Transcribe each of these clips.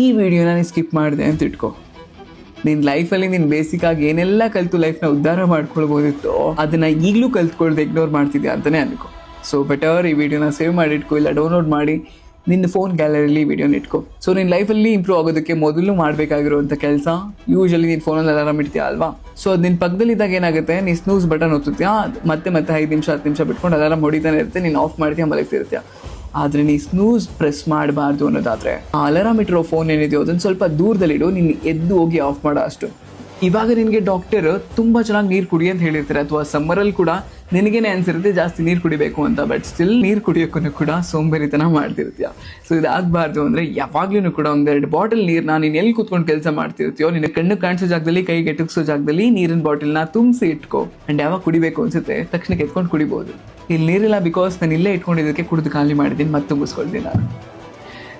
ಈ ವಿಡಿಯೋನ ನೀನು ಸ್ಕಿಪ್ ಮಾಡಿದೆ ಅಂತ ಇಟ್ಕೋ, ನಿನ್ನ ಲೈಫಲ್ಲಿ ನೀನು ಬೇಸಿಕ್ಕಾಗಿ ಏನೆಲ್ಲ ಕಲಿತು ಲೈಫ್ನ ಉದ್ಧಾರ ಮಾಡ್ಕೊಳ್ಬೋದಿತ್ತು ಅದನ್ನು ಈಗಲೂ ಕಲ್ತ್ಕೊಳ್ದೆ ಇಗ್ನೋರ್ ಮಾಡ್ತಿದ್ಯಾ ಅಂತಲೇ ಅನ್ಕೋ. ಸೊ ಬೆಟರ್ ಈ ವಿಡಿಯೋನ ಸೇವ್ ಮಾಡಿ ಇಟ್ಕೋ, ಇಲ್ಲ ಡೌನ್ಲೋಡ್ ಮಾಡಿ ನಿನ್ನ ಫೋನ್ ಗ್ಯಾಲರಿಲಿ ವಿಡಿಯೋನ ಇಟ್ಕೋ. ಸೊ ನಿನ್ನ ಲೈಫಲ್ಲಿ ಇಂಪ್ರೂವ್ ಆಗೋದಕ್ಕೆ ಮೊದಲು ಮಾಡಬೇಕಾಗಿರುವಂಥ ಕೆಲಸ, ಯೂಶಲಿ ನೀನು ಫೋನಲ್ಲಿ ಅಲಾರಾಮ್ ಇಡ್ತೀಯಾ ಅಲ್ವಾ? ಸೊ ಅದು ನಿನ್ನ ಪಕ್ಕದಲ್ಲಿದ್ದಾಗ ಏನಾಗುತ್ತೆ, ನೀನು ಸ್ನೂಸ್ ಬಟನ್ ಒತ್ತುತ್ತೀಯಾ, ಮತ್ತೆ 5 ನಿಮಿಷ 10 ನಿಮಿಷ ಬಿಟ್ಕೊಂಡು ಅಲಾರಾಮ್ ಹೊಡಿತಾನೆ ಇರುತ್ತೆ, ನೀನು ಆಫ್ ಮಾಡ್ತೀಯ, ಮಲಗ್ತಿರ್ತೀಯ. ಆದರೆ ನೀ ಸ್ನೂಸ್ ಪ್ರೆಸ್ ಮಾಡಬಾರ್ದು ಅನ್ನೋದಾದರೆ ಆ ಅಲಾರಾಮ್ ಇಟ್ಟಿರೋ ಫೋನ್ ಏನಿದೆಯೋ ಅದನ್ನು ಸ್ವಲ್ಪ ದೂರದಲ್ಲಿಡು, ನೀನು ಎದ್ದು ಹೋಗಿ ಆಫ್ ಮಾಡೋ ಅಷ್ಟು. ಇವಾಗ ನಿನಗೆ ಡಾಕ್ಟರ್ ತುಂಬ ಚೆನ್ನಾಗಿ ನೀರು ಕುಡಿ ಅಂತ ಹೇಳಿರ್ತಾರೆ, ಅಥವಾ ಸಮ್ಮರಲ್ಲಿ ಕೂಡ ನಿನಗೇನೆ ಅನ್ಸಿರುತ್ತೆ ಜಾಸ್ತಿ ನೀರು ಕುಡಿಬೇಕು ಅಂತ, ಬಟ್ ಸ್ಟಿಲ್ ನೀರು ಕುಡಿಯೋಕ್ಕೂ ಕೂಡ ಸೋಂಬೇರಿತನ ಮಾಡ್ತಿರ್ತೀಯ. ಸೊ ಇದಾಗಬಾರ್ದು ಅಂದರೆ ಯಾವಾಗ್ಲೂ ಕೂಡ 1-2 ಬಾಟಲ್ ನೀರನ್ನ ನೀನು ಎಲ್ಲಿ ಕೂತ್ಕೊಂಡು ಕೆಲಸ ಮಾಡ್ತಿರ್ತೀಯೋ, ನಿನ್ನ ಕಣ್ಣು ಕಾಣಿಸೋ ಜಾಗದಲ್ಲಿ, ಕೈಗೆ ಎಟಕ್ಸೋ ಜಾಗದಲ್ಲಿ ನೀರಿನ ಬಾಟಲ್ನ ತುಂಬಿಸಿ ಇಟ್ಕೋ. ಆ್ಯಂಡ್ ಯಾವಾಗ ಕುಡಿಬೇಕು ಅನ್ಸುತ್ತೆ ತಕ್ಷಣಕ್ಕೆ ಎತ್ಕೊಂಡು ಕುಡಿಬೋದು. ಇಲ್ಲಿ ನೀರಿಲ್ಲ ಬಿಕಾಸ್ ನಾನು ಇಲ್ಲೇ ಇಟ್ಕೊಂಡಿದ್ದಕ್ಕೆ ಕುಡಿದು ಖಾಲಿ ಮಾಡಿದ್ದೀನಿ, ಮತ್ತೆ ತುಂಬಿಸ್ಕೊಳ್ತೀನಿ ನಾನು.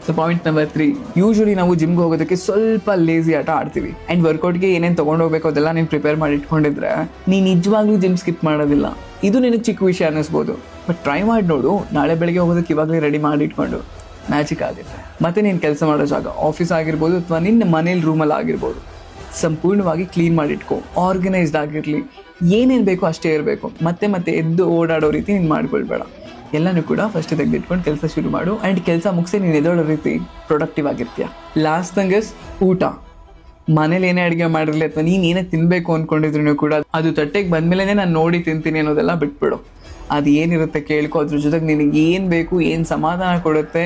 ಸೊ ಪಾಯಿಂಟ್ ನಂಬರ್ 3, ಯೂಶ್ವಲಿ ನಾವು ಜಿಮ್ಗೆ ಹೋಗೋದಕ್ಕೆ ಸ್ವಲ್ಪ ಲೇಸಿ ಆಟ ಆಡ್ತೀವಿ. ಆ್ಯಂಡ್ ವರ್ಕೌಟ್ಗೆ ಏನೇನು ತೊಗೊಂಡೋಗ್ಬೇಕು ಅದೆಲ್ಲ ನೀನು ಪ್ರಿಪೇರ್ ಮಾಡಿ ಇಟ್ಕೊಂಡಿದ್ರೆ ನೀನು ನಿಜವಾಗ್ಲೂ ಜಿಮ್ ಸ್ಕಿಪ್ ಮಾಡೋದಿಲ್ಲ. ಇದು ನಿನಗೆ ಚಿಕ್ಕ ವಿಷಯ ಅನ್ನಿಸ್ಬೋದು, ಬಟ್ ಟ್ರೈ ಮಾಡಿ ನೋಡು. ನಾಳೆ ಬೆಳಗ್ಗೆ ಹೋಗೋದಕ್ಕೆ ಇವಾಗಲೇ ರೆಡಿ ಮಾಡಿ ಇಟ್ಕೊಂಡು ಮ್ಯಾಜಿಕ್ ಆಗುತ್ತೆ. ಮತ್ತು ನೀನು ಕೆಲಸ ಮಾಡೋ ಜಾಗ, ಆಫೀಸ್ ಆಗಿರ್ಬೋದು ಅಥವಾ ನಿನ್ನ ಮನೇಲಿ ರೂಮಲ್ಲಿ ಆಗಿರ್ಬೋದು, ಸಂಪೂರ್ಣವಾಗಿ ಕ್ಲೀನ್ ಮಾಡಿಟ್ಕೋ. ಆರ್ಗನೈಸ್ಡ್ ಆಗಿರಲಿ, ಏನೇನು ಬೇಕೋ ಅಷ್ಟೇ ಇರಬೇಕು. ಮತ್ತೆ ಎದ್ದು ಓಡಾಡೋ ರೀತಿ ನೀನು ಮಾಡ್ಕೊಳ್ಬೇಡ. ಎಲ್ಲನೂ ಕೂಡ ಫಸ್ಟ್ ತೆಗೆದಿಟ್ಕೊಂಡು ಕೆಲಸ ಶುರು ಮಾಡು. ಆ್ಯಂಡ್ ಕೆಲಸ ಮುಗಿಸಿ ನೀನು ಎದೋಡೋ ರೀತಿ ಪ್ರೊಡಕ್ಟಿವ್ ಆಗಿರ್ತೀಯ. ಲಾಸ್ಟ್ ಥಂಗಸ್ ಊಟ. ಮನೇಲಿ ಏನೇ ಅಡುಗೆ ಮಾಡಿರಲಿ ಅಥವಾ ನೀನು ಏನೇ ತಿನ್ನಬೇಕು ಅಂದ್ಕೊಂಡಿದ್ರು ಕೂಡ ಅದು ತಟ್ಟೆಗೆ ಬಂದಮೇಲೆ ನಾನು ನೋಡಿ ತಿಂತೀನಿ ಅನ್ನೋದೆಲ್ಲ ಬಿಟ್ಬಿಡು. ಅದು ಏನಿರುತ್ತೆ ಕೇಳ್ಕೊ, ಅದ್ರ ಜೊತೆಗೆ ನಿನಗೆ ಏನು ಬೇಕು, ಏನು ಸಮಾಧಾನ ಕೊಡುತ್ತೆ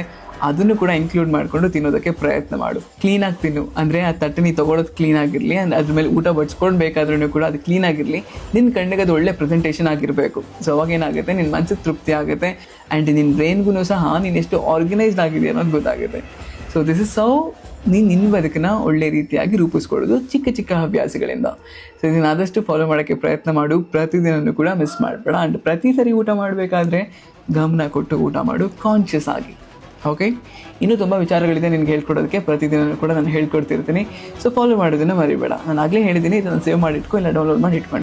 ಅದನ್ನು ಕೂಡ ಇನ್ಕ್ಲೂಡ್ ಮಾಡಿಕೊಂಡು ತಿನ್ನೋದಕ್ಕೆ ಪ್ರಯತ್ನ ಮಾಡು. ಕ್ಲೀನಾಗಿ ತಿನ್ನು, ಅಂದರೆ ಆ ತಟ್ಟೆ ನೀ ತೊಗೊಳೋದು ಕ್ಲೀನಾಗಿರಲಿ, ಅದ್ರ ಮೇಲೆ ಊಟ ಬಡ್ಸ್ಕೊಂಡು ಬೇಕಾದ್ರೂ ಕೂಡ ಅದು ಕ್ಲೀನಾಗಿರಲಿ. ನಿನ್ನ ಕಣ್ಣಿಗೆ ಅದು ಒಳ್ಳೆ ಪ್ರೆಸೆಂಟೇಷನ್ ಆಗಿರಬೇಕು. ಸೊ ಅವಾಗ ಏನಾಗುತ್ತೆ, ನಿನ್ನ ಮನಸ್ಸಿಗೆ ತೃಪ್ತಿ ಆಗುತ್ತೆ. ಆ್ಯಂಡ್ ನಿನ್ನ ಬ್ರೈನ್ಗೂ ಸಹ ನೀನು ಎಷ್ಟು ಆರ್ಗನೈಸ್ಡ್ ಆಗಿದೆ ಅನ್ನೋದು ಗೊತ್ತಾಗುತ್ತೆ. ಸೊ ದಿಸ್ ಇಸ್ ಹೌ ನೀನು ನಿನ್ನ ಬದುಕನ್ನ ಒಳ್ಳೆ ರೀತಿಯಾಗಿ ರೂಪಿಸ್ಕೊಳ್ಳೋದು ಚಿಕ್ಕ ಚಿಕ್ಕ ಹವ್ಯಾಸಗಳಿಂದ. ಸೊ ಇದನ್ನು ಆದಷ್ಟು ಫಾಲೋ ಮಾಡೋಕ್ಕೆ ಪ್ರಯತ್ನ ಮಾಡು. ಪ್ರತಿದಿನವೂ ಕೂಡ ಮಿಸ್ ಮಾಡಬೇಡ. ಆ್ಯಂಡ್ ಪ್ರತಿ ಸರಿ ಊಟ ಮಾಡಬೇಕಾದ್ರೆ ಗಮನ ಕೊಟ್ಟು ಊಟ ಮಾಡು, ಕಾನ್ಷಿಯಸ್ ಆಗಿ. ಓಕೆ, ಇನ್ನೂ ತುಂಬ ವಿಚಾರಗಳಿದೆ ನಿನ್ಗೆ ಹೇಳ್ಕೊಡೋದಕ್ಕೆ. ಪ್ರತಿದಿನ ಕೂಡ ನಾನು ಹೇಳ್ಕೊಡ್ತಿರ್ತೀನಿ. ಸೊ ಫಾಲೋ ಮಾಡೋದನ್ನು ಮರಿಬೇಡ. ನಾನು ಆಗಲೇ ಹೇಳಿದ್ದೀನಿ, ಇದನ್ನು ಸೇವ್ ಮಾಡಿ ಇಟ್ಕೊ, ಇಲ್ಲ ಡೌನ್ಲೋಡ್ ಮಾಡಿ ಇಟ್ಕೊಂಡು.